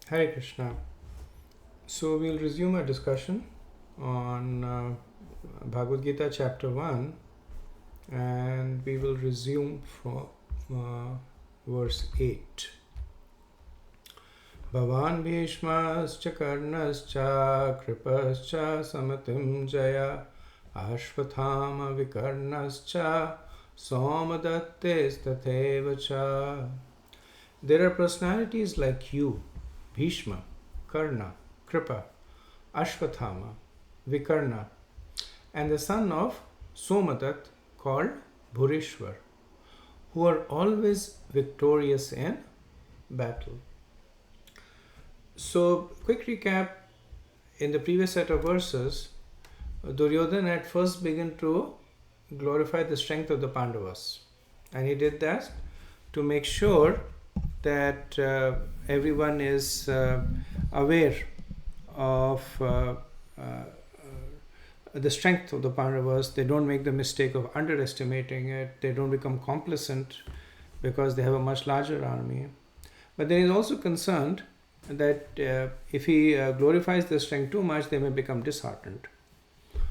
Hare Krishna. So we'll resume our discussion on Bhagavad-gita chapter 1, and we will resume from verse 8. Bhavan bhishmascha karnascha kripascha samatim jaya ashvathama vikarnascha somadattes tatheva cha. There are personalities like you, Bhishma, Karna, Kripa, Ashvathama, Vikarna, and the son of Somadat called Bhurishwar, who are always victorious in battle. So, quick recap, in the previous set of verses, Duryodhana had first begun to glorify the strength of the Pandavas, and he did that to make sure that everyone is aware of the strength of the Pandavas. They don't make the mistake of underestimating it. They don't become complacent because they have a much larger army. But then he is also concerned that if he glorifies their strength too much, they may become disheartened.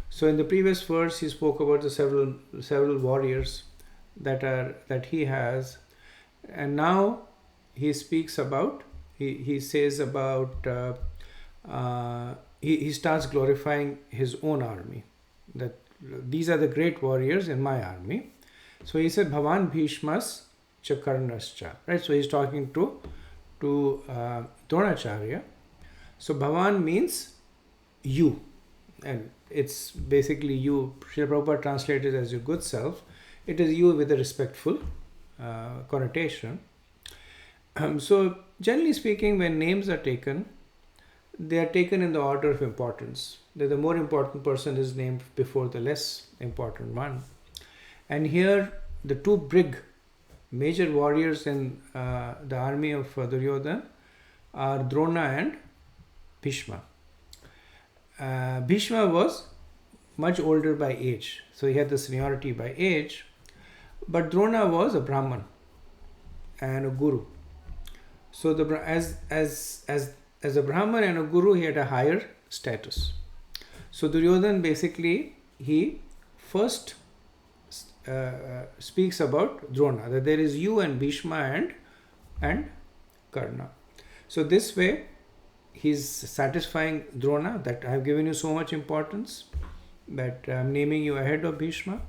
So in the previous verse, he spoke about the several warriors that he has, and now he speaks about, he says about, he starts glorifying his own army, that these are the great warriors in my army. So he said, Bhavan Bhishmas Chakarnascha, right? So he's talking to Dronacharya. So Bhavan means you, and it's basically you. Srila Prabhupada translated as your good self. It is you with a respectful connotation. So generally speaking, when names are taken, they are taken in the order of importance. That the more important person is named before the less important one. And here, the two big major warriors in the army of Duryodhana are Drona and Bhishma. Bhishma was much older by age, so he had the seniority by age, but Drona was a Brahman and a guru. So as a Brahman and a guru, he had a higher status. So Duryodhana basically, he first speaks about Drona, that there is you and Bhishma and Karna. So this way, he's satisfying Drona that I have given you so much importance, that I am naming you ahead of Bhishma.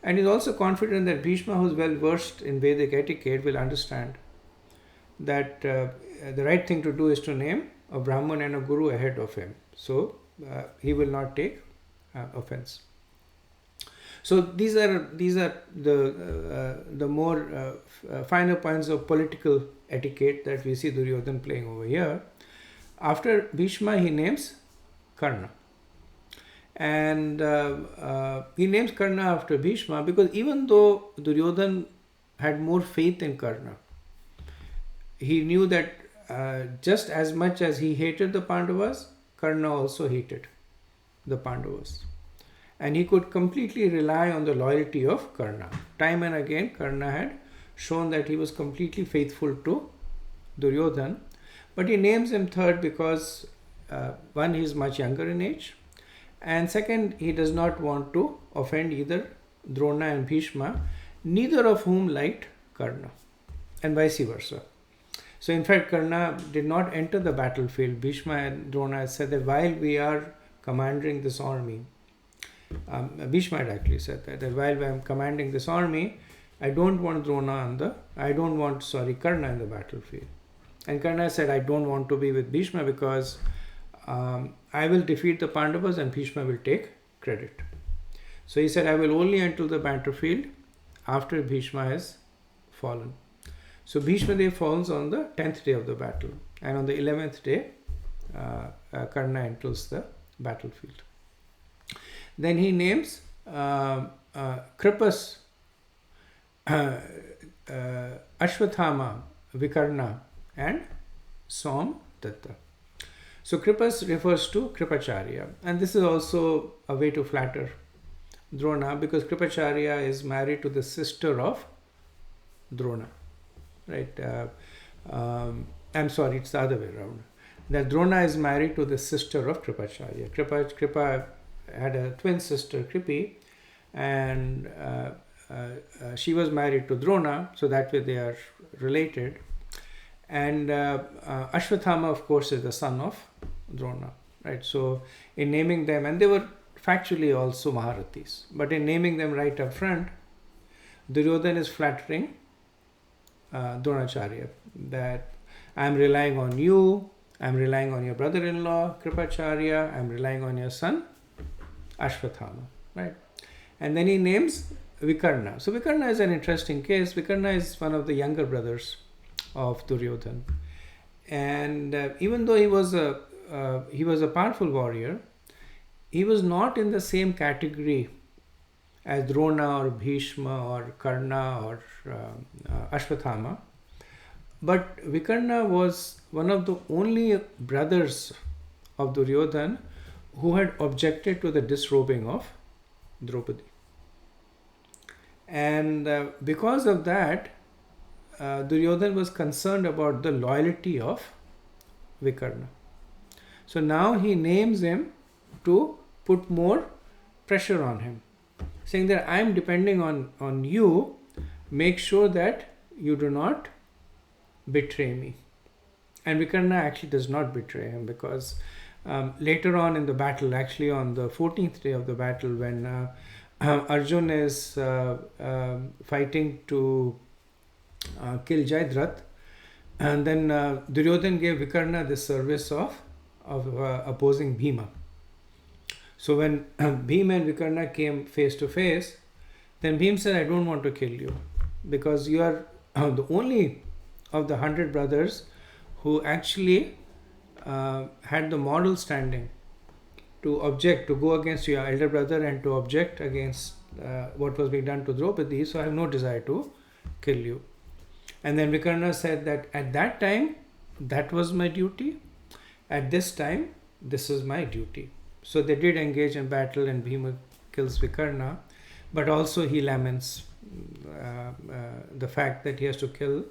And he's also confident that Bhishma, who is well versed in Vedic etiquette, will understand that the right thing to do is to name a Brahman and a Guru ahead of him. So he will not take offense. So these are the more finer points of political etiquette that we see Duryodhana playing over here. After Bhishma, he names Karna. And he names Karna after Bhishma because even though Duryodhana had more faith in Karna, he knew that just as much as he hated the Pandavas, Karna also hated the Pandavas. And he could completely rely on the loyalty of Karna. Time and again, Karna had shown that he was completely faithful to Duryodhana. But he names him third because one, he is much younger in age, and second, he does not want to offend either Drona and Bhishma, neither of whom liked Karna, and vice versa. So in fact, Karna did not enter the battlefield. Bhishma and Drona said that while we are commanding this army, Bhishma had actually said that while I am commanding this army, I don't want Karna in the battlefield. And Karna said, I don't want to be with Bhishma because I will defeat the Pandavas and Bhishma will take credit. So he said, I will only enter the battlefield after Bhishma has fallen. So Bhishma Dev falls on the 10th day of the battle, and on the 11th day, Karna enters the battlefield. Then he names Kripas, Ashvathama, Vikarna, and Som Datta. So Kripas refers to Kripacharya, and this is also a way to flatter Drona because Kripacharya is married to the sister of Drona, right? I'm sorry, it's the other way around. That Drona is married to the sister of Kripacharya. Kripa had a twin sister, Kripi, and she was married to Drona, so that way they are related. And Ashwathama, of course, is the son of Drona, right? So in naming them, and they were factually also Maharathis, but in naming them right up front, Duryodhana is flattering Dronacharya that I'm relying on you, I'm relying on your brother-in-law Kripacharya, I'm relying on your son Ashwathama, right? And then he names Vikarna. So Vikarna is an interesting case. Vikarna is one of the younger brothers of Duryodhana, and even though he was a powerful warrior, he was not in the same category as Drona or Bhishma or Karna or Ashwathama. But Vikarna was one of the only brothers of Duryodhana who had objected to the disrobing of Draupadi. And because of that, Duryodhana was concerned about the loyalty of Vikarna. So now he names him to put more pressure on him, saying that I am depending on you, make sure that you do not betray me. And Vikarna actually does not betray him, because later on in the battle, actually on the 14th day of the battle, when Arjun is fighting to kill Jayadratha, and then Duryodhana gave Vikarna the service of opposing Bhima. So when Bhima and Vikarna came face to face, then Bhima said, I don't want to kill you, because you are the only of the 100 brothers who actually had the moral standing to object, to go against your elder brother and to object against what was being done to Draupadi, so I have no desire to kill you. And then Vikarna said that at that time, that was my duty. At this time, this is my duty. So they did engage in battle, and Bhima kills Vikarna, but also he laments the fact that he has to kill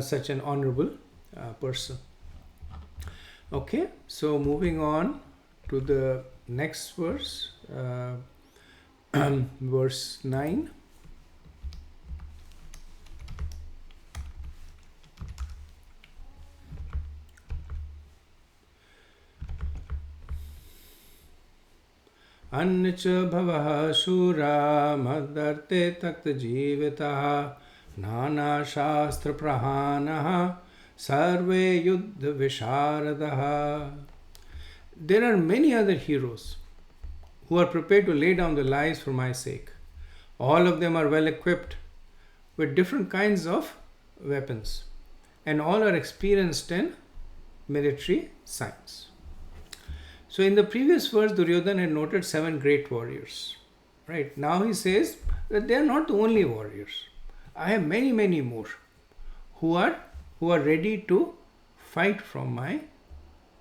such an honorable person. Okay, so moving on to the next verse, verse 9. अन्यच भवः शूरा मदर्ते तक्त जीवितः नाना शास्त्र प्रहानः सर्वे युद्ध विशारदः. There are many other heroes who are prepared to lay down their lives for my sake. All of them are well equipped with different kinds of weapons, and all are experienced in military science. So in the previous verse, Duryodhana had noted 7 great warriors. Right? Now he says that they are not the only warriors. I have many, many more who are ready to fight from my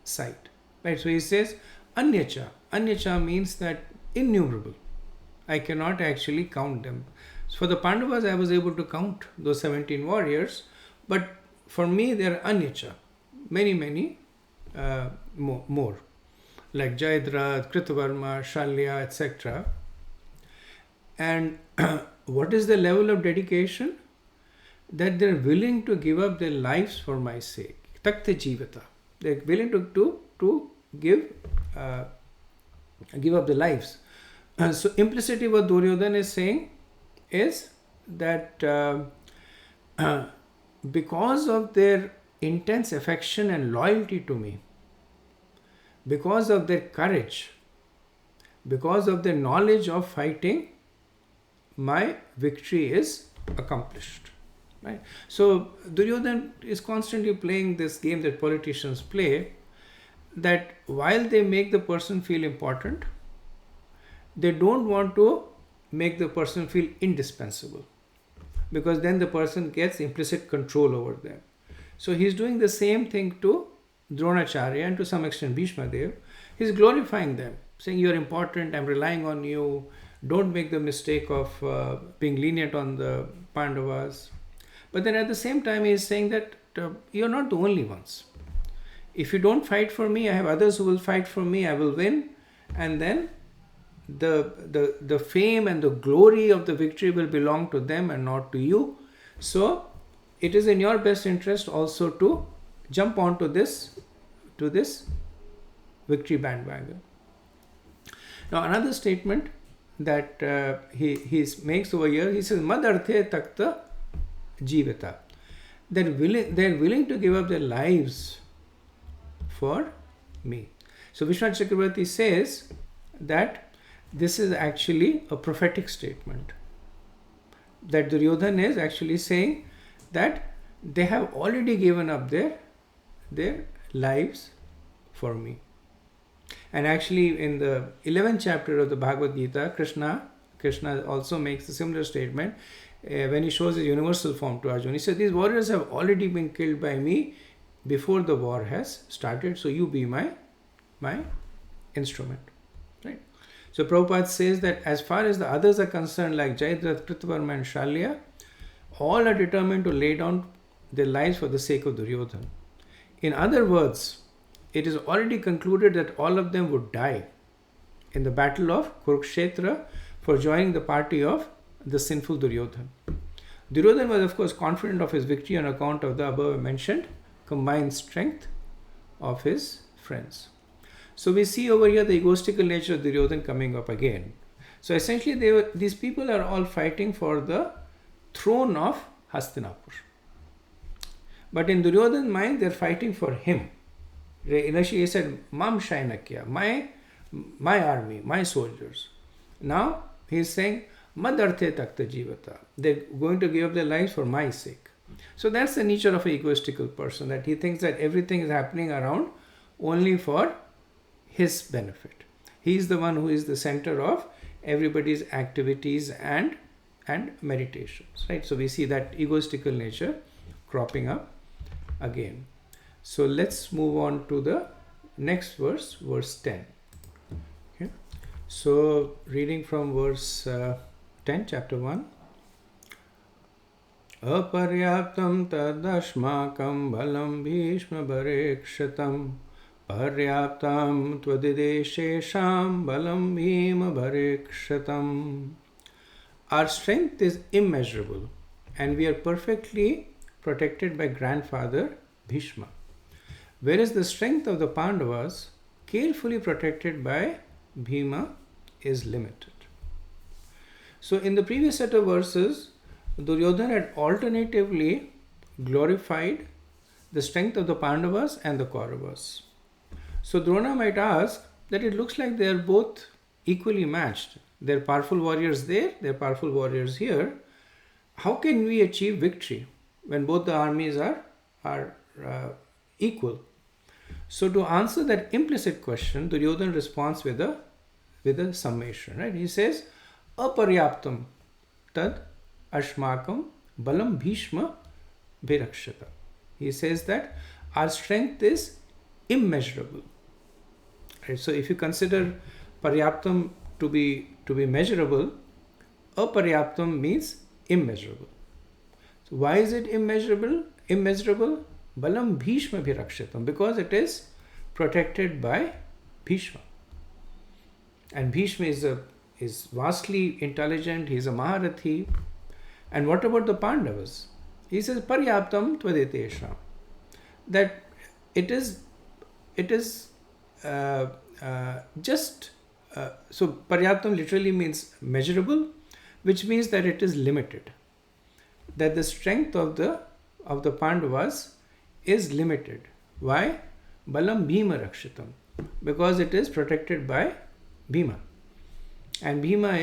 side. Right? So he says Anyacha. Anyacha means that innumerable. I cannot actually count them. So for the Pandavas, I was able to count those 17 warriors, but for me, they are Anyacha. Many, many more. Like Jayadratha, Kritavarma, Shalya, etc. And what is the level of dedication? That they're willing to give up their lives for my sake. Takta jivata. They're willing to give up their lives. So implicitly what Duryodhana is saying is that because of their intense affection and loyalty to me, because of their courage, because of their knowledge of fighting, my victory is accomplished. Right? So Duryodhana is constantly playing this game that politicians play, that while they make the person feel important, they don't want to make the person feel indispensable, because then the person gets implicit control over them. So he's doing the same thing to Dronacharya and to some extent Bhishma Dev. He's glorifying them, saying you're important, I'm relying on you, don't make the mistake of being lenient on the Pandavas. But then at the same time he is saying that you're not the only ones. If you don't fight for me, I have others who will fight for me, I will win, and then the fame and the glory of the victory will belong to them and not to you. So it is in your best interest also to jump onto this victory bandwagon. Now another statement that he makes over here, he says, Madarthe takta jivata. They're willing to give up their lives for me. So Vishwanath Chakravarti says that this is actually a prophetic statement. That Duryodhana is actually saying that they have already given up their lives for me. And actually in the 11th chapter of the Bhagavad-gita, Krishna also makes a similar statement when he shows his universal form to Arjuna. He said, these warriors have already been killed by me before the war has started, so you be my instrument. Right? So Prabhupada says that as far as the others are concerned, like Jayadratha, Kritavarma and Shalya, all are determined to lay down their lives for the sake of Duryodhana. In other words, it is already concluded that all of them would die in the battle of Kurukshetra for joining the party of the sinful Duryodhana. Duryodhana was of course confident of his victory on account of the above mentioned combined strength of his friends. So we see over here the egoistical nature of Duryodhana coming up again. So essentially these people are all fighting for the throne of Hastinapur. But in Duryodhana's mind, they're fighting for him. Initially he said, Mam Shainakya, my army, my soldiers. Now he is saying, Madarthe takta jivata. They're going to give up their lives for my sake. So that's the nature of an egoistical person, that he thinks that everything is happening around only for his benefit. He is the one who is the center of everybody's activities and meditations. Right? So we see that egoistical nature cropping up again. So let's move on to the next verse, verse 10. Okay. So reading from verse 10, chapter 1. Aparyaptam tadashmakam balam bhishma bharekshatam paryaptam twadideshesham balam bhima bharekshatam. Our strength is immeasurable and we are perfectly protected by grandfather Bhishma. Whereas the strength of the Pandavas, carefully protected by Bhima, is limited. So in the previous set of verses, Duryodhana had alternatively glorified the strength of the Pandavas and the Kauravas. So Drona might ask that it looks like they are both equally matched. There are powerful warriors there, there are powerful warriors here. How can we achieve victory when both the armies are equal? So to answer that implicit question, Duryodhana responds with a summation. Right? He says, Aparyaptam tad ashmakam balam bhishma bhirakshata. He says that our strength is immeasurable. Right? So if you consider paryaptam to be measurable, aparyaptam means immeasurable. So why is it immeasurable? Balam Bhishma Bhirakshatam, because it is protected by Bhishma. And Bhishma is vastly intelligent, he is a Maharathi. And what about the Pandavas? He says, Paryaptam Tvaditesham. That it is so Paryaptam literally means measurable, which means that it is limited. That the strength of the Pandavas is limited. Why? Balam Bhima Rakshitam. Because it is protected by Bhima. And Bhima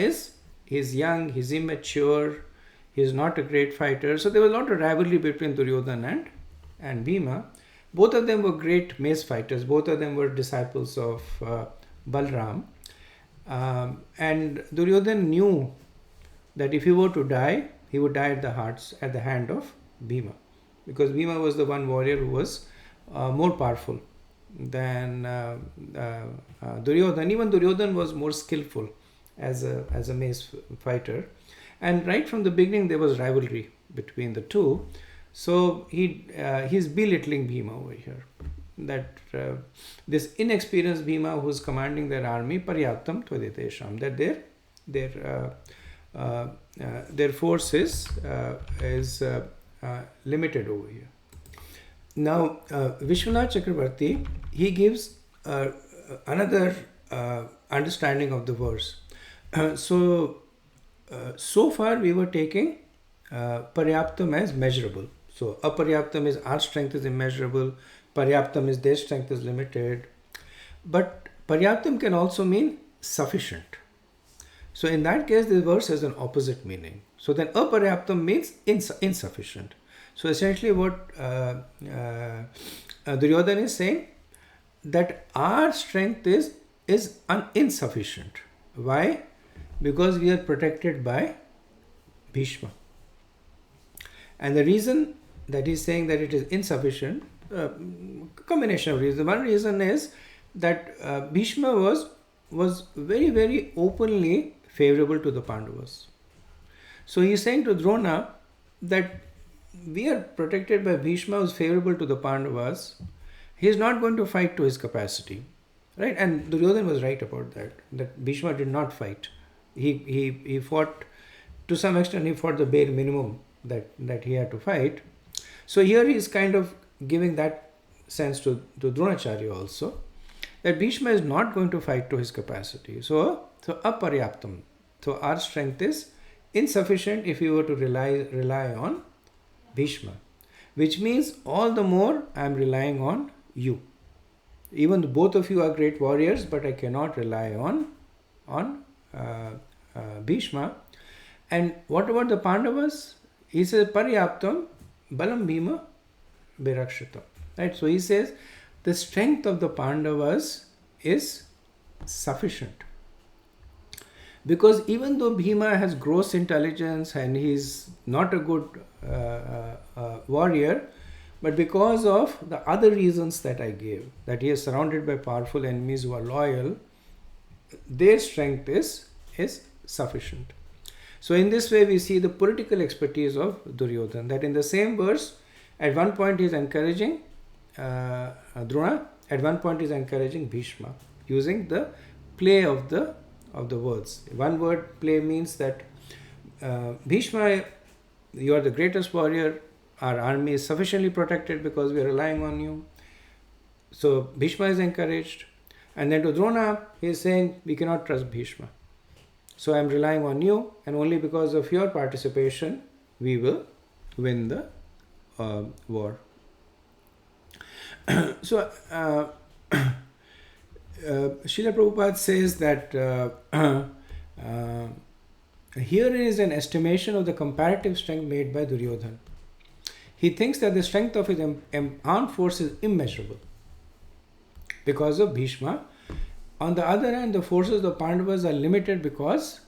he's young, he's immature, he's not a great fighter. So there was a lot of rivalry between Duryodhana and Bhima. Both of them were great mace fighters. Both of them were disciples of Balram. And Duryodhana knew that if he were to die, he would die at the hand of Bhima. Because Bhima was the one warrior who was more powerful than Duryodhana. Even Duryodhana was more skillful as a mace fighter. And right from the beginning there was rivalry between the two. So he's belittling Bhima over here. That this inexperienced Bhima who's commanding their army, paryaptam tvaditesham, that their force is limited over here. Now, Vishwanath Chakravarti, he gives another understanding of the verse. So far we were taking paryaptam as measurable. So aparyaptam is our strength is immeasurable, paryaptam is their strength is limited. But paryaptam can also mean sufficient. So in that case, this verse has an opposite meaning. So then aparyaptam means insufficient. So essentially what Duryodhana is saying, that our strength is insufficient. Why? Because we are protected by Bhishma. And the reason that he's saying that it is insufficient, combination of reasons. One reason is that Bhishma was very, very openly favorable to the Pandavas. So he's saying to Drona that we are protected by Bhishma, who is favorable to the Pandavas. He is not going to fight to his capacity, right? And Duryodhana was right about that. That Bhishma did not fight. He fought, to some extent. He fought the bare minimum that he had to fight. So here he is kind of giving that sense to Dronacharya also, that Bhishma is not going to fight to his capacity. So aparyaptam. So our strength is insufficient if we were to rely on Bhishma, which means all the more I am relying on you. Even though both of you are great warriors, but I cannot rely on Bhishma. And what about the Pandavas? He says paryaptam balam bhima virakshitam. Right? So he says the strength of the Pandavas is sufficient. Because even though Bhima has gross intelligence and he's not a good warrior, but because of the other reasons that I gave, that he is surrounded by powerful enemies who are loyal, their strength is sufficient. So in this way we see the political expertise of Duryodhana, that in the same verse, at one point he is encouraging Drona, at one point he is encouraging Bhishma, using the play of the words. One word play means that Bhishma, you are the greatest warrior, our army is sufficiently protected because we are relying on you. So Bhishma is encouraged. And then to Drona, he is saying, we cannot trust Bhishma. So I am relying on you, and only because of your participation, we will win the war. So Srila Prabhupada says that here is an estimation of the comparative strength made by Duryodhana. He thinks that the strength of his armed force is immeasurable because of Bhishma. On the other hand, the forces of the Pandavas are limited because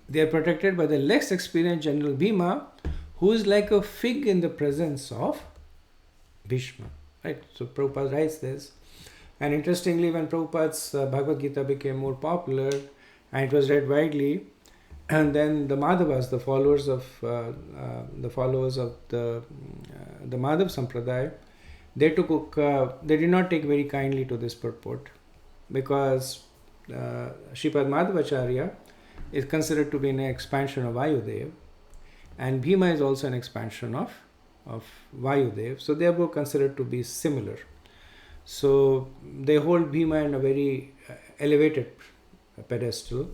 they are protected by the less experienced General Bhima, who is like a fig in the presence of Bhishma. Right? So Prabhupada writes this. And interestingly, when Prabhupada's Bhagavad-gita became more popular and it was read widely, and then the Madhavas, the followers of the Madhav Sampradaya, they did not take very kindly to this purport, because Sripad Madhavacharya is considered to be an expansion of Vayudev, and Bhima is also an expansion of Vayudev. So they are both considered to be similar. So they hold Bhima in a very elevated pedestal.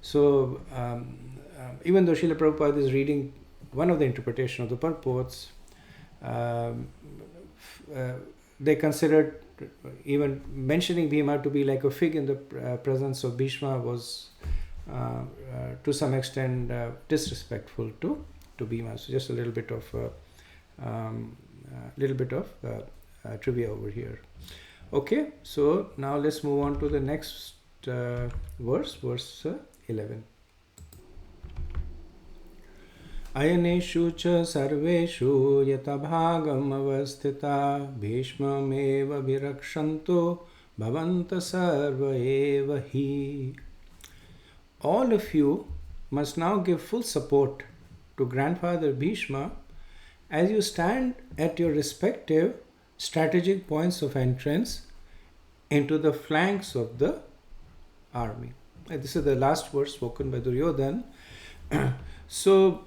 So even though Srila Prabhupada is reading one of the interpretation of the purports, they considered even mentioning Bhima to be like a fig in the presence of Bhishma was to some extent disrespectful to Bhima. So just a little bit of trivia over here. Okay, so now let's move on to the next verse 11. Ayaneshu cha sarveshu yata bhagam avasthita bhishmameva virakshanto bhavanta sarva eva hi. All of you must now give full support to grandfather Bhishma as you stand at your respective strategic points of entrance into the flanks of the army. And this is the last verse spoken by Duryodhan. So,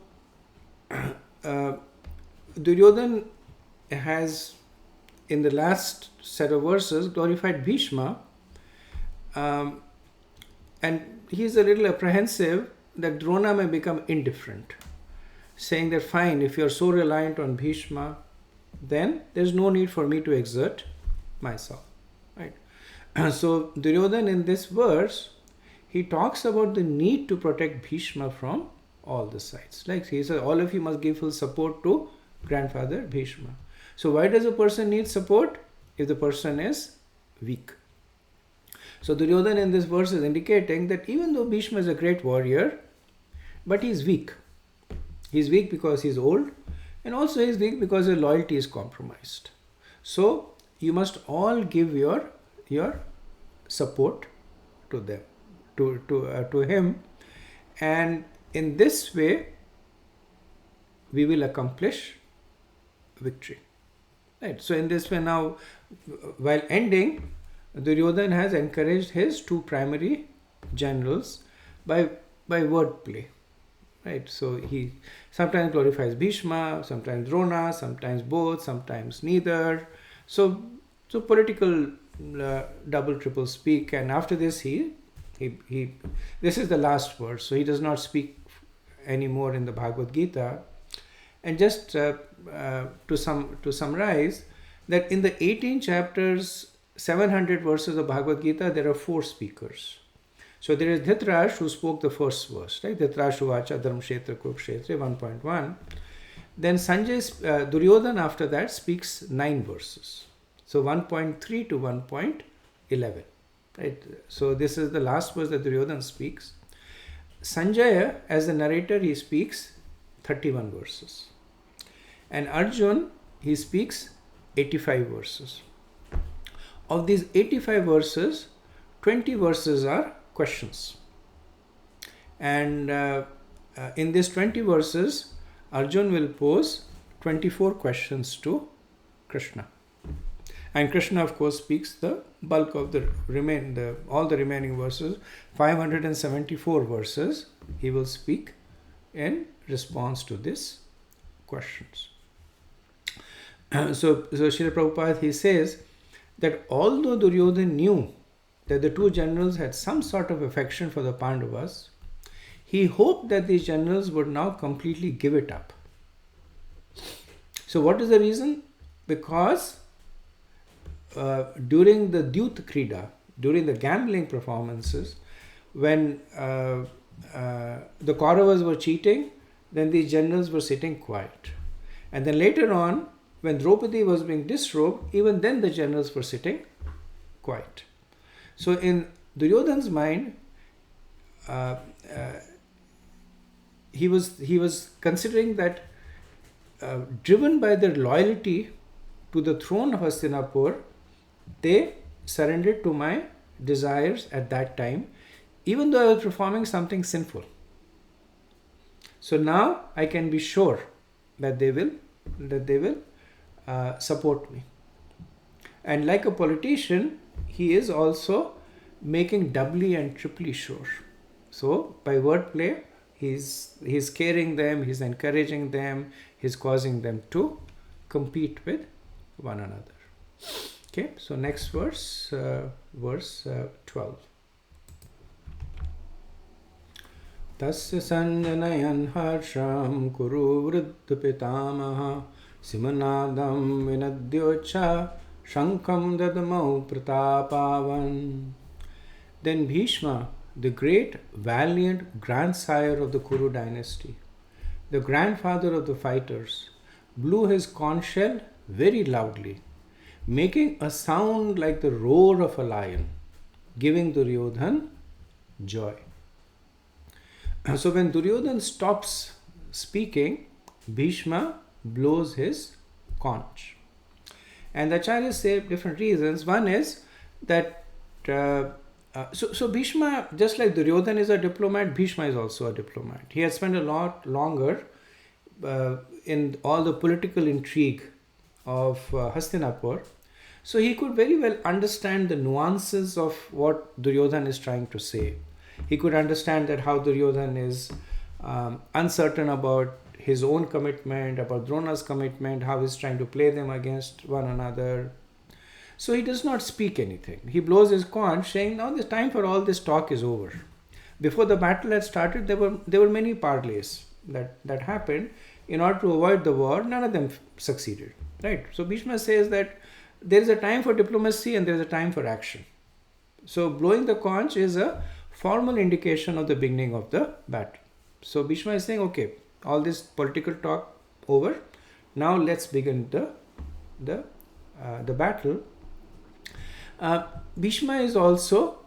Duryodhan has, in the last set of verses, glorified Bhishma, and he is a little apprehensive that Drona may become indifferent, saying that fine, if you are so reliant on Bhishma, then there is no need for me to exert myself. Right? So Duryodhan in this verse, he talks about the need to protect Bhishma from all the sides. Like he says, all of you must give full support to grandfather Bhishma. So why does a person need support? If the person is weak. So Duryodhan in this verse is indicating that even though Bhishma is a great warrior, but he is weak. He is weak because he is old, and also he is weak because his loyalty is compromised. So you must all give your support to them, to him, and in this way we will accomplish victory. Right. So in this way now, while ending, Duryodhan has encouraged his two primary generals by wordplay. Right. So he sometimes glorifies Bhishma, sometimes Drona, sometimes both, sometimes neither. So political double triple speak, and after this he this is the last verse, so he does not speak anymore in the Bhagavad-gita. And just to summarize, that in the 18 chapters, 700 verses of Bhagavad-gita, there are 4 speakers. So there is Dhritarashtra who spoke the first verse, right? Dhritarashtra Vacha Dharmkshetra Kurukshetra 1.1. Then Duryodhan after that speaks 9 verses. So 1.3 to 1.11. Right? So this is the last verse that Duryodhan speaks. Sanjaya, as the narrator, he speaks 31 verses. And Arjun, he speaks 85 verses. Of these 85 verses, 20 verses are questions. And in these 20 verses, Arjun will pose 24 questions to Krishna. And Krishna, of course, speaks the bulk of all the remaining verses. 574 verses he will speak in response to these questions. So Srila Prabhupada, he says that although Duryodhan knew that the two generals had some sort of affection for the Pandavas, he hoped that these generals would now completely give it up. So what is the reason? Because during the Dyut Krida, during the gambling performances, when the Kauravas were cheating, then these generals were sitting quiet. And then later on, when Draupadi was being disrobed, even then the generals were sitting quiet. So in Duryodhan's mind, he was considering that driven by their loyalty to the throne of Hastinapur, they surrendered to my desires at that time, even though I was performing something sinful. So now I can be sure that they will support me. And like a politician, he is also making doubly and triply sure. So by wordplay, he's caring them, he's encouraging them, he's causing them to compete with one another. Okay, so next verse, verse 12. Tasya sanjanayan harsham kuru vriddha pitamaha simanadam vinadyocha shankam dadamau pratapavan. Then Bhishma, the great valiant grandsire of the Kuru dynasty, the grandfather of the fighters, blew his conch shell very loudly, making a sound like the roar of a lion, giving Duryodhan joy. So when Duryodhan stops speaking, Bhishma blows his conch. And the acharyas say different reasons. One is that so Bhishma, just like Duryodhan is a diplomat, Bhishma is also a diplomat. He has spent a lot longer in all the political intrigue of Hastinapur. So he could very well understand the nuances of what Duryodhan is trying to say. He could understand that how Duryodhan is uncertain about his own commitment, about Drona's commitment, how he's trying to play them against one another. So he does not speak anything. He blows his conch, saying, now the time for all this talk is over. Before the battle had started, there were many parleys that happened. In order to avoid the war, none of them succeeded. Right? So Bhishma says that there is a time for diplomacy and there is a time for action. So blowing the conch is a formal indication of the beginning of the battle. So Bhishma is saying, okay, all this political talk over. Now let's begin the battle. Bhishma is also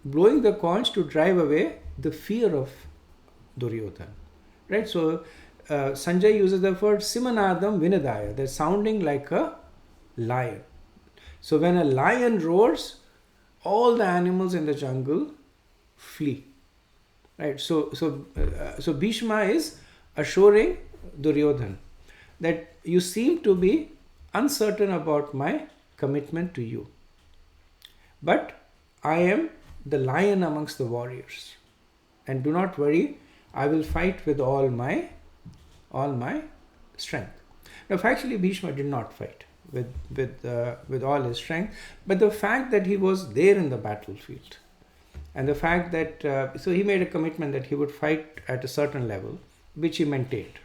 blowing the conch to drive away the fear of Duryodhan. Right? So Sanjay uses the word Simanadam Vinadaya. They're sounding like a lion. So when a lion roars, all the animals in the jungle flee. Right? So Bhishma is assuring Duryodhan that you seem to be uncertain about my commitment to you. But I am the lion amongst the warriors. And do not worry, I will fight with all my strength. Now, actually, Bhishma did not fight with all his strength, but the fact that he was there in the battlefield, and the fact that so he made a commitment that he would fight at a certain level, which he maintained.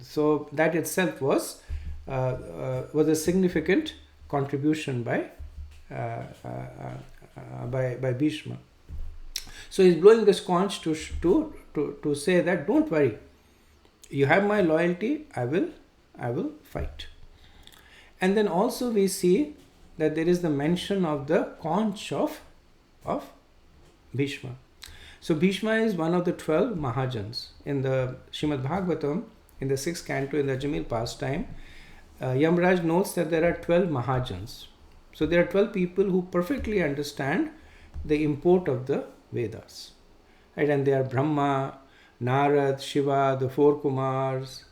So that itself was a significant contribution by Bhishma. So he's blowing this conch to say that don't worry, you have my loyalty, I will fight. And then also we see that there is the mention of the conch of Bhishma. So Bhishma is one of the 12 Mahajans. In the Srimad Bhagavatam, in the 6th canto, in the Jamil pastime, Yamraj notes that there are 12 Mahajans. So there are 12 people who perfectly understand the import of the Vedas. Right? And they are Brahma, Narad, Shiva, the 4 Kumars,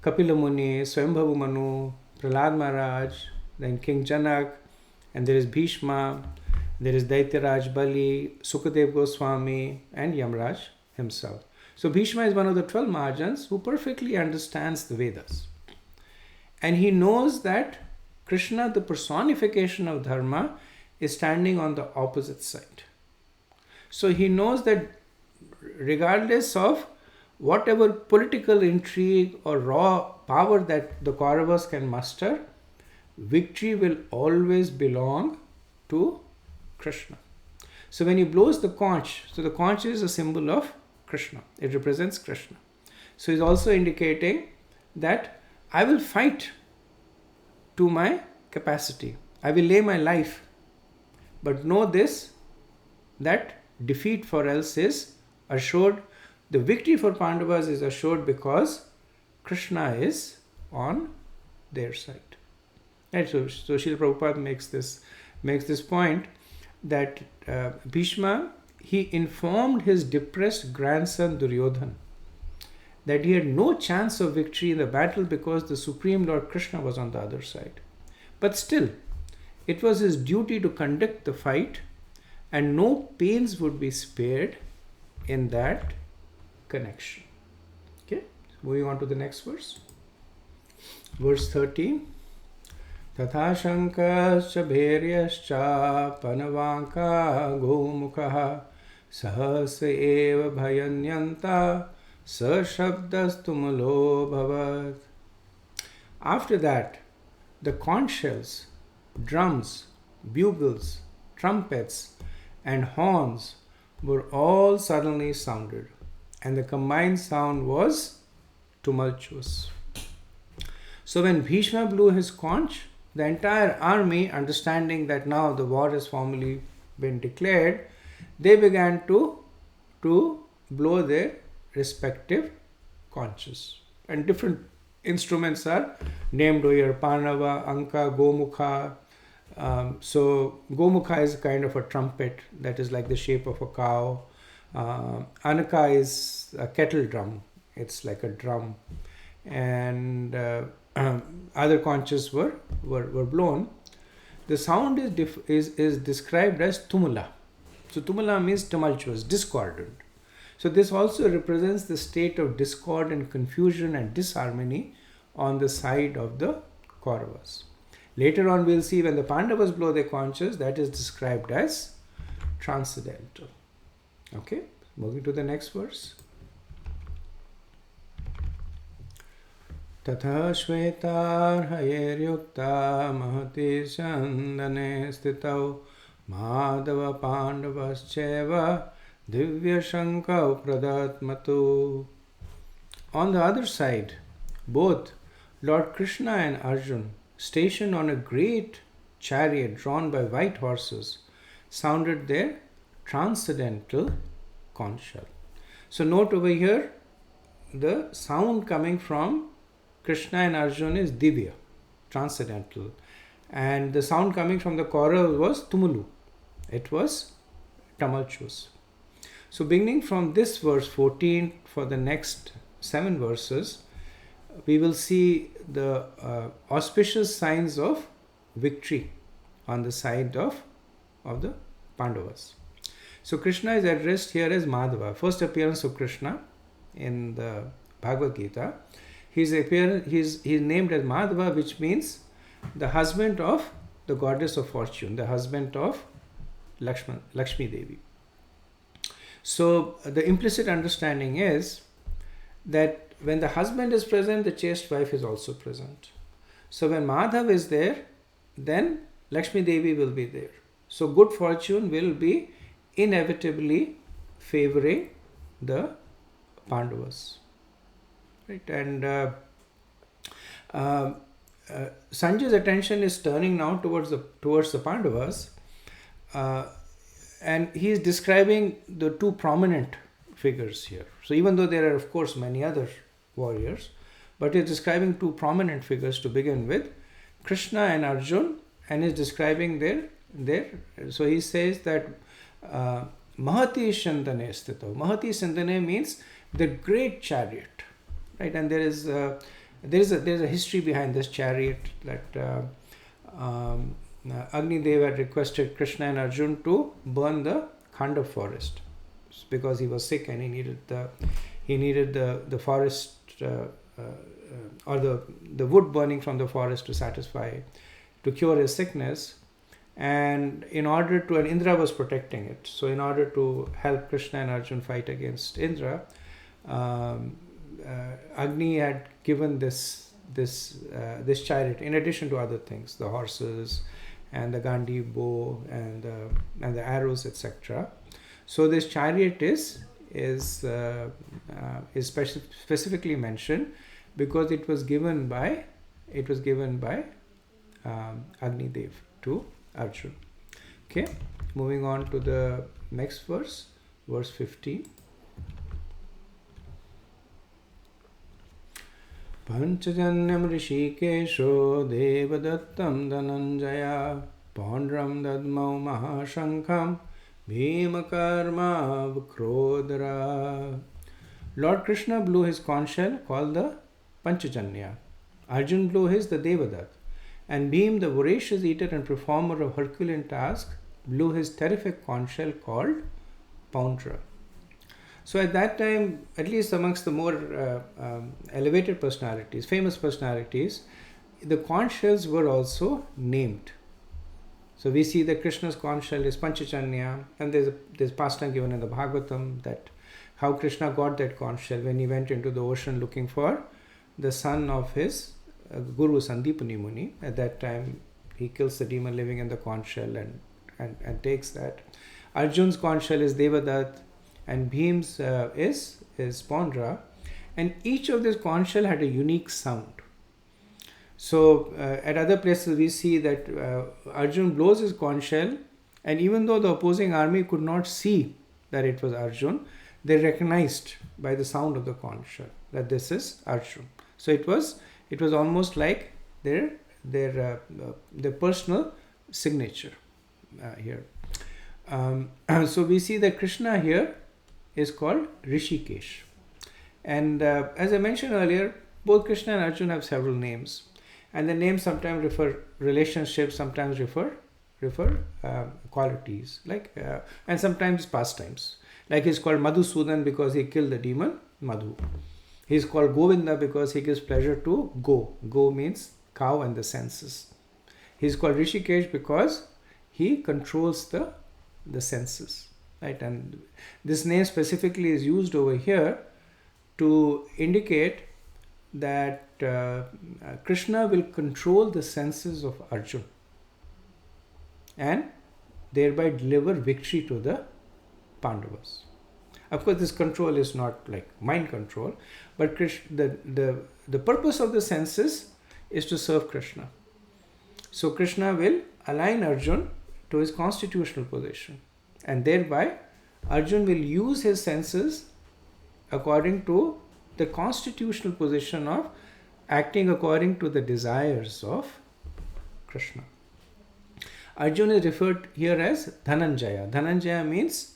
Kapila Muni, Swambhavu Manu, Prahlad Maharaj, then King Janak, and there is Bhishma, there is Daityaraj Bali, Sukadev Goswami, and Yamraj himself. So Bhishma is one of the 12 Mahajans who perfectly understands the Vedas. And he knows that Krishna, the personification of Dharma, is standing on the opposite side. So he knows that regardless of whatever political intrigue or raw power that the Kauravas can muster, victory will always belong to Krishna. So when he blows the conch, so the conch is a symbol of Krishna. It represents Krishna. So he's also indicating that I will fight to my capacity. I will lay my life. But know this, that defeat for else is assured. The victory for Pandavas is assured because Krishna is on their side. Right? So Srila Prabhupada makes this point that Bhishma, he informed his depressed grandson Duryodhan that he had no chance of victory in the battle because the Supreme Lord Krishna was on the other side. But still, it was his duty to conduct the fight, and no pains would be spared in that connection. Okay, moving on to the next verse. Verse 13. Tatha shankascha bhairyascha panavanka gomukha sahasva eva bhayanyanta sa shabdastumulo bhavat. After that, the conch shells, drums, bugles, trumpets, and horns were all suddenly sounded, and the combined sound was tumultuous. So when Bhishma blew his conch, the entire army, understanding that now the war has formally been declared, they began to blow their respective conches. And different instruments are named here: Panava, Anka, Gomukha. So Gomukha is kind of a trumpet that is like the shape of a cow. Anaka is a kettle drum. It's like a drum. and other conches were blown. The sound is described as tumula. So tumula means tumultuous, discordant. So this also represents the state of discord and confusion and disharmony on the side of the Kauravas. Later on we'll see when the Pandavas blow their conches, that is described as transcendental. Okay, moving to the next verse. Tatha shvetarhayeryukta mahati sandane stitau madhava pandavascheva divya shankau pradatmatu. On the other side, both Lord Krishna and Arjun, stationed on a great chariot drawn by white horses, sounded their transcendental conch shell. So note over here, the sound coming from Krishna and Arjun is divya, transcendental, and the sound coming from the Kauravas was tumulu. It was tumultuous. So beginning from this verse 14, for the next 7 verses, we will see the auspicious signs of victory on the side of the Pandavas. So Krishna is addressed here as Madhava. First appearance of Krishna in the Bhagavad-gita. He's named as Madhava, which means the husband of the goddess of fortune, the husband of Lakshmi Devi. So the implicit understanding is that when the husband is present, the chaste wife is also present. So when Madhav is there, then Lakshmi Devi will be there. So good fortune will be inevitably favoring the Pandavas. Right? And Sanjay's attention is turning now towards the Pandavas, and he is describing the two prominent figures here. So even though there are of course many other warriors, but he is describing two prominent figures to begin with, Krishna and Arjun, and is describing their. So he says that Mahati Shandane Stito. Mahati Shandane means the great chariot, right? And there is a history behind this chariot that Agni Dev had requested Krishna and Arjun to burn the Khanda forest because he was sick and he needed the forest or the wood burning from the forest to cure his sickness. And Indra was protecting it. So in order to help Krishna and Arjun fight against Indra, Agni had given this chariot in addition to other things, the horses and the Gandhi bow and the arrows, etc. So this chariot is specifically mentioned because it was given by Agni Dev to Arjun. Okay, moving on to the next verse 15. Panchajanyam Rishikesho Devadattam Dhananjaya Pondram Dadmau Mahashankham Bhimakarma Vkrodara. Lord Krishna blew his conch shell called the Panchajanya. Arjun blew his the Devadat. And Bhim, the voracious eater and performer of Herculean task, blew his terrific conch shell called Poundra. So at that time, at least amongst the more elevated personalities, famous personalities, the conch shells were also named. So we see that Krishna's conch shell is Panchajanya, and there's pastime given in the Bhagavatam that how Krishna got that conch shell when he went into the ocean looking for the son of his Guru Sandipani Muni. At that time, he kills the demon living in the conch shell and takes that. Arjun's conch shell is Devadat, and Bhim's is Pondra, and each of these conch shell had a unique sound. So at other places we see that Arjun blows his conch shell, and even though the opposing army could not see that it was Arjun, they recognized by the sound of the conch shell that this is Arjun. So it was almost like their personal signature here. So we see that Krishna here is called Rishikesh. And as I mentioned earlier, both Krishna and Arjuna have several names, and the names sometimes refer relationships, sometimes refer qualities, and sometimes pastimes. Like he's called Madhusudan because he killed the demon Madhu. He's called Govinda because he gives pleasure to go. Go means cow and the senses. He's called Rishikesh because he controls the senses. Right? And this name specifically is used over here to indicate that Krishna will control the senses of Arjuna and thereby deliver victory to the Pandavas. Of course, this control is not like mind control, but the purpose of the senses is to serve Krishna. So Krishna will align Arjuna to his constitutional position, and thereby Arjuna will use his senses according to the constitutional position of acting according to the desires of Krishna. Arjuna is referred here as Dhananjaya. Dhananjaya means,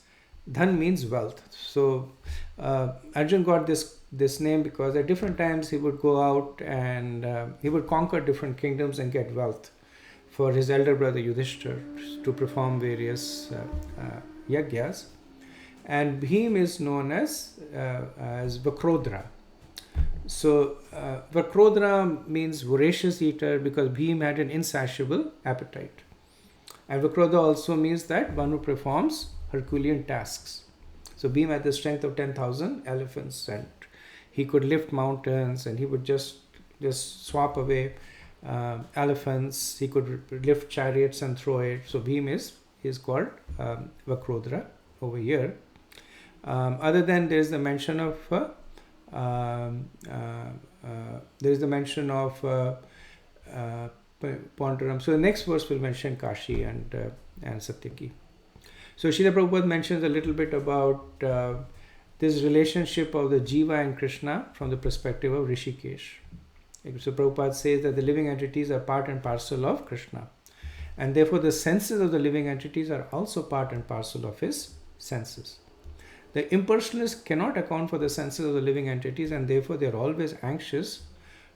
Dhan means wealth. So Arjuna got this name because at different times he would go out and he would conquer different kingdoms and get wealth for his elder brother Yudhishthira to perform various yagyas. And Bhim is known as Vakrodra. So Vakrodra means voracious eater because Bhim had an insatiable appetite. And Vakrodra also means that one who performs Herculean tasks. So Bhim had the strength of 10,000 elephants, and he could lift mountains, and he would just swap away elephants. He could lift chariots and throw it. So Bhim is called Vakrodra over here. Other than there is the mention of Pondaram. So the next verse will mention Kashi and Satyaki. So Srila Prabhupada mentions a little bit about this relationship of the Jiva and Krishna from the perspective of Rishikesh. So Prabhupada says that the living entities are part and parcel of Krishna, and therefore the senses of the living entities are also part and parcel of his senses. The impersonalists cannot account for the senses of the living entities, and therefore they are always anxious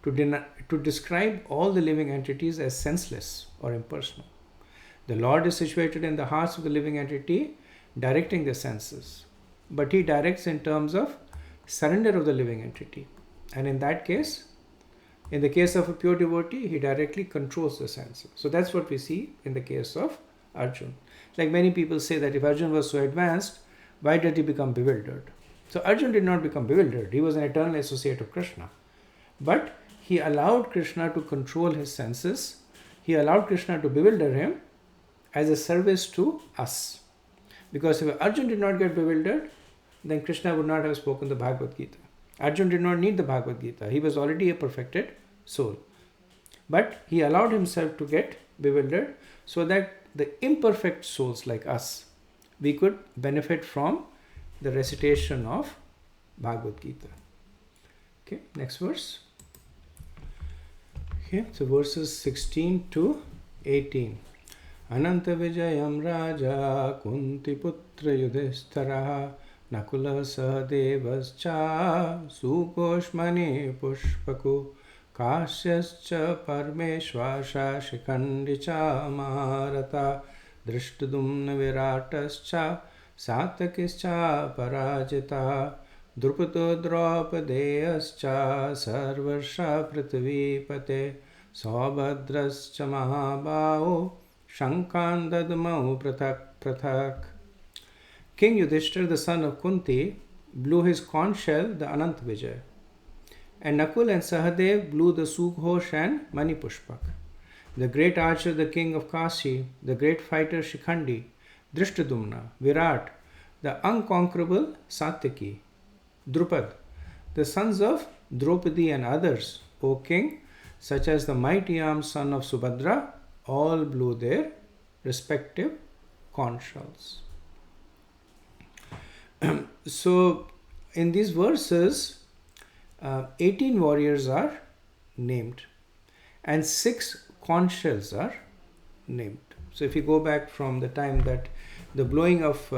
to describe all the living entities as senseless or impersonal. The Lord is situated in the hearts of the living entity, directing the senses, but he directs in terms of surrender of the living entity. And in that case, in the case of a pure devotee, he directly controls the senses. So that's what we see in the case of Arjuna. Like many people say that if Arjuna was so advanced, why did he become bewildered? So Arjuna did not become bewildered. He was an eternal associate of Krishna. But he allowed Krishna to control his senses. He allowed Krishna to bewilder him as a service to us. Because if Arjuna did not get bewildered, then Krishna would not have spoken the Bhagavad-gita. Arjuna did not need the Bhagavad-gita. He was already a perfected soul. But he allowed himself to get bewildered so that the imperfect souls like us, we could benefit from the recitation of Bhagavad-gita. Okay, next verse. Okay, so verses 16 to 18. Ananta Vijayam Raja Kunti Putra Yudhishthara Nakula Sahadevascha Sukoshmani Pushpaku Kasyascha Parmeshwasha Shikandicha Maharata Drishtadumna Viratascha Satakischa Parajita Drupato Draupadeyascha Sarvarsha Prithvipate Saubhadrascha Mahabhao Shankan Dadmau Prathak. King Yudhishthira, the son of Kunti, blew his conch shell, the Anant Vijay, and Nakul and Sahadev blew the Sughosh and Manipushpak. The great archer, the king of Kashi, the great fighter Shikhandi, Drishtadumna, Virat, the unconquerable Satyaki, Drupad, the sons of Draupadi and others, O king, such as the mighty armed son of Subhadra, all blew their respective conch shells. So, in these verses, 18 warriors are named and 6 conch shells are named. So, if you go back from the time that the blowing of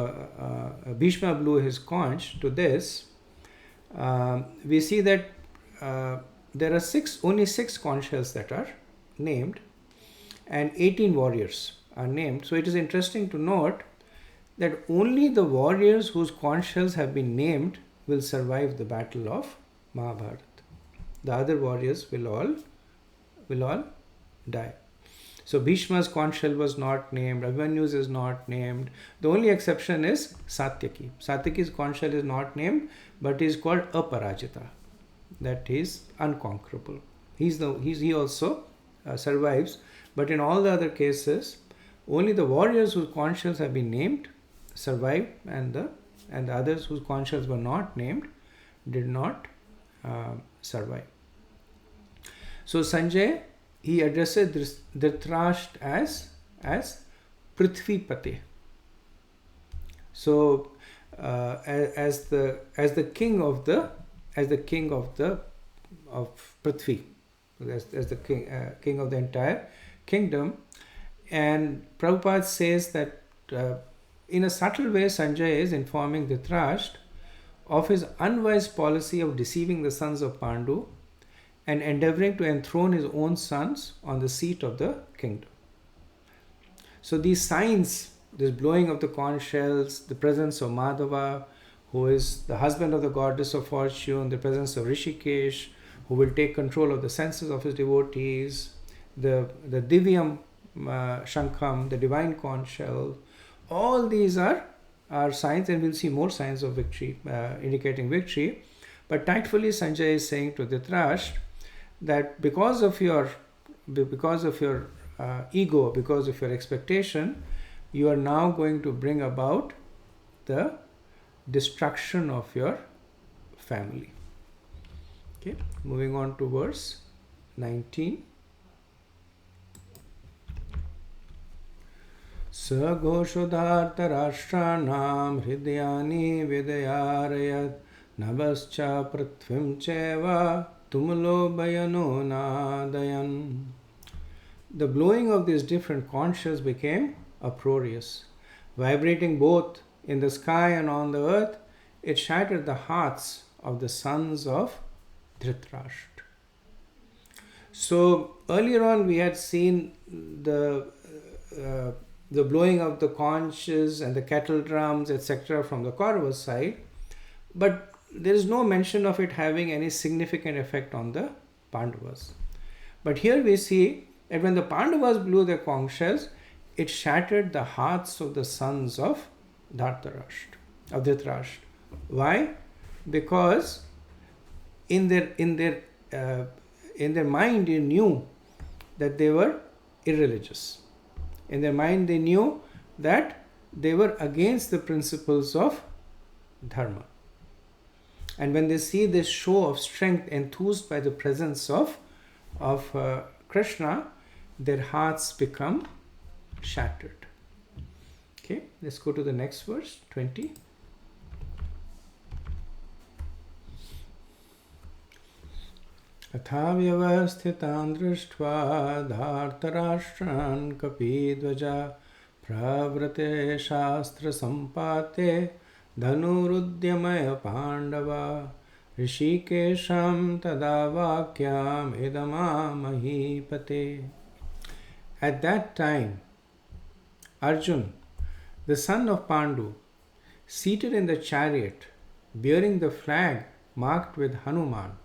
Bhishma blew his conch to this, we see that there are only six conch shells that are named, and 18 warriors are named. So it is interesting to note that only the warriors whose conch shells have been named will survive the battle of Mahabharata. The other warriors will all die. So Bhishma's conch shell was not named, Abhimanyu's is not named. The only exception is Satyaki. Satyaki's conch shell is not named, but is called Aparajita. That is unconquerable. He also survives, but in all the other cases, only the warriors whose conch shells have been named survived, and the others whose conch shells were not named did not survive. So Sanjay, he addresses Dhritarashtra as Prithvipati. So as the king of Prithvi, as the king of the entire kingdom. And Prabhupada says that in a subtle way, Sanjay is informing Dhritarashtra of his unwise policy of deceiving the sons of Pandu and endeavoring to enthrone his own sons on the seat of the kingdom. So these signs, this blowing of the conch shells, the presence of Madhava, who is the husband of the goddess of fortune, the presence of Rishikesh, who will take control of the senses of his devotees, the Divyam Shankham, the divine conch shell, all these are signs, and we'll see more signs of victory, indicating victory. But tactfully, Sanjay is saying to Dhritarashtra that because of your ego, because of your expectation, you are now going to bring about the destruction of your family. Okay, moving on to verse 19. Saghoshodhartarashranam hridayani vidayarayat navascha prithvim cheva tumulo bayano nadayan. The blowing of these different conch shells became uproarious. Vibrating both in the sky and on the earth, it shattered the hearts of the sons of Dhritarashtra. So earlier on we had seen the blowing of the conches and the kettle drums, etc. from the Kauravas side, but there is no mention of it having any significant effect on the Pandavas. But here we see that when the Pandavas blew their conch shells, it shattered the hearts of the sons of Dhritarashtra. Why? Because in their mind they knew that they were irreligious. In their mind they knew that they were against the principles of dharma. And when they see this show of strength enthused by the presence of Krishna, their hearts become shattered. Okay, let's go to the next verse, 20. Atha vyavasthitan drishtva dhartarashtran kapidvaja pravrate shastra sampate dhanurudyamaya pandava rishikesham tada vakyam idama mahipate. At that time, Arjun, the son of Pandu, seated in the chariot, bearing the flag marked with Hanuman,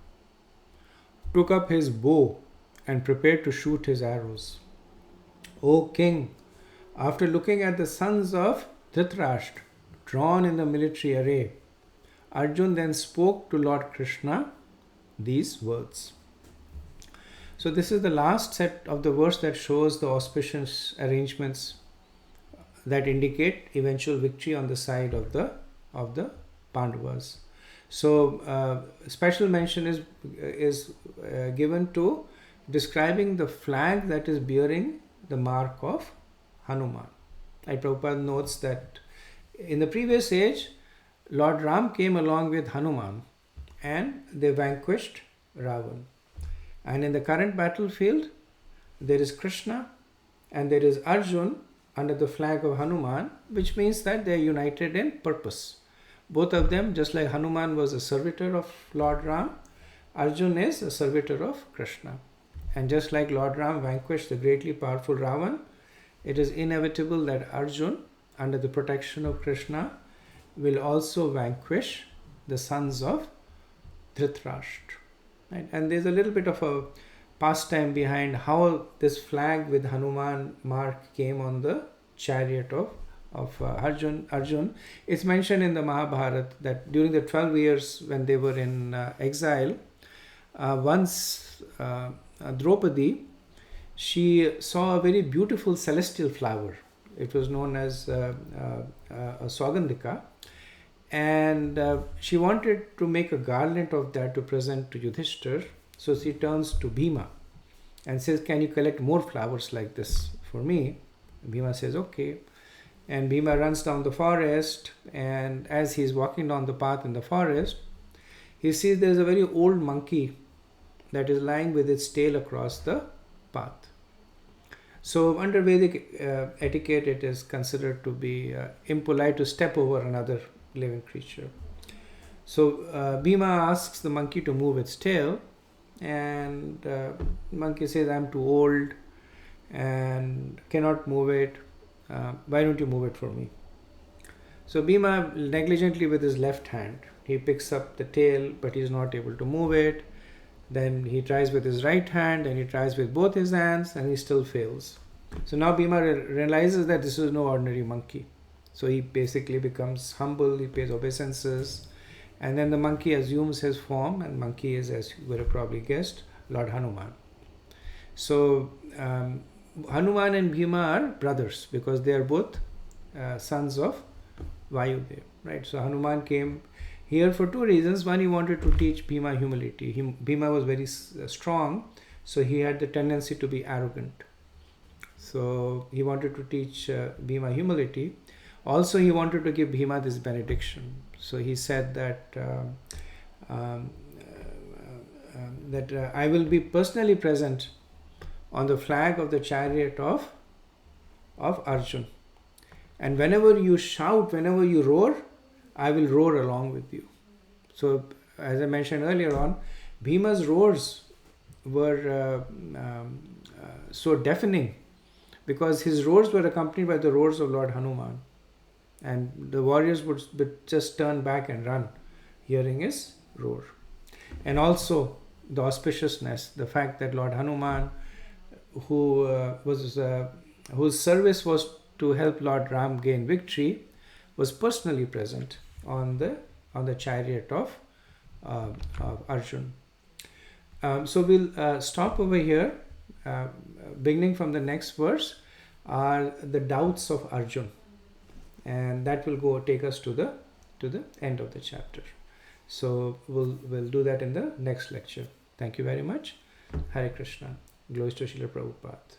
took up his bow and prepared to shoot his arrows. O king, after looking at the sons of Dhritarashtra drawn in the military array, Arjun then spoke to Lord Krishna these words. So this is the last set of the verse that shows the auspicious arrangements that indicate eventual victory on the side of the Pandavas. So special mention is given to describing the flag that is bearing the mark of Hanuman. And Prabhupada notes that in the previous age, Lord Ram came along with Hanuman and they vanquished Ravan. And in the current battlefield, there is Krishna and there is Arjun under the flag of Hanuman, which means that they are united in purpose. Both of them, just like Hanuman was a servitor of Lord Ram, Arjun is a servitor of Krishna. And just like Lord Ram vanquished the greatly powerful Ravan, it is inevitable that Arjun, under the protection of Krishna, will also vanquish the sons of Dhritarashtra. Right? And there's a little bit of a pastime behind how this flag with Hanuman mark came on the chariot of Arjun. It's mentioned in the Mahabharata that during the 12 years when they were in exile, once Draupadi, she saw a very beautiful celestial flower. It was known as a Swagandhika, and she wanted to make a garland of that to present to Yudhishthir. So she turns to Bhima and says, "Can you collect more flowers like this for me?" Bhima says, "Okay." And Bhima runs down the forest, and as he's walking down the path in the forest, he sees there's a very old monkey that is lying with its tail across the path. So under Vedic etiquette, it is considered to be impolite to step over another living creature. So Bhima asks the monkey to move its tail, and the monkey says, "I'm too old and cannot move it. Why don't you move it for me?" So Bhima, negligently with his left hand, he picks up the tail, but he's not able to move it. Then he tries with his right hand, and he tries with both his hands, and he still fails. So now Bhima realizes that this is no ordinary monkey. So he basically becomes humble, he pays obeisances, and then the monkey assumes his form, and monkey is, as you would have probably guessed, Lord Hanuman. So Hanuman and Bhima are brothers because they are both sons of Vayudev, right? So Hanuman came here for two reasons. One, he wanted to teach Bhima humility. Bhima was very strong, so he had the tendency to be arrogant. So he wanted to teach Bhima humility. Also, he wanted to give Bhima this benediction. So he said that I will be personally present on the flag of the chariot of Arjun. And whenever you shout, whenever you roar, I will roar along with you. So, as I mentioned earlier on, Bhima's roars were so deafening because his roars were accompanied by the roars of Lord Hanuman. And the warriors would just turn back and run, hearing his roar. And also the auspiciousness, the fact that Lord Hanuman, whose service was to help Lord Ram gain victory, was personally present on the chariot of Arjun. So we'll stop over here. Beginning from the next verse are the doubts of Arjun, and that will take us to the end of the chapter. So we'll do that in the next lecture. Thank you very much. Hare Krishna. Glories to Srila Prabhupada.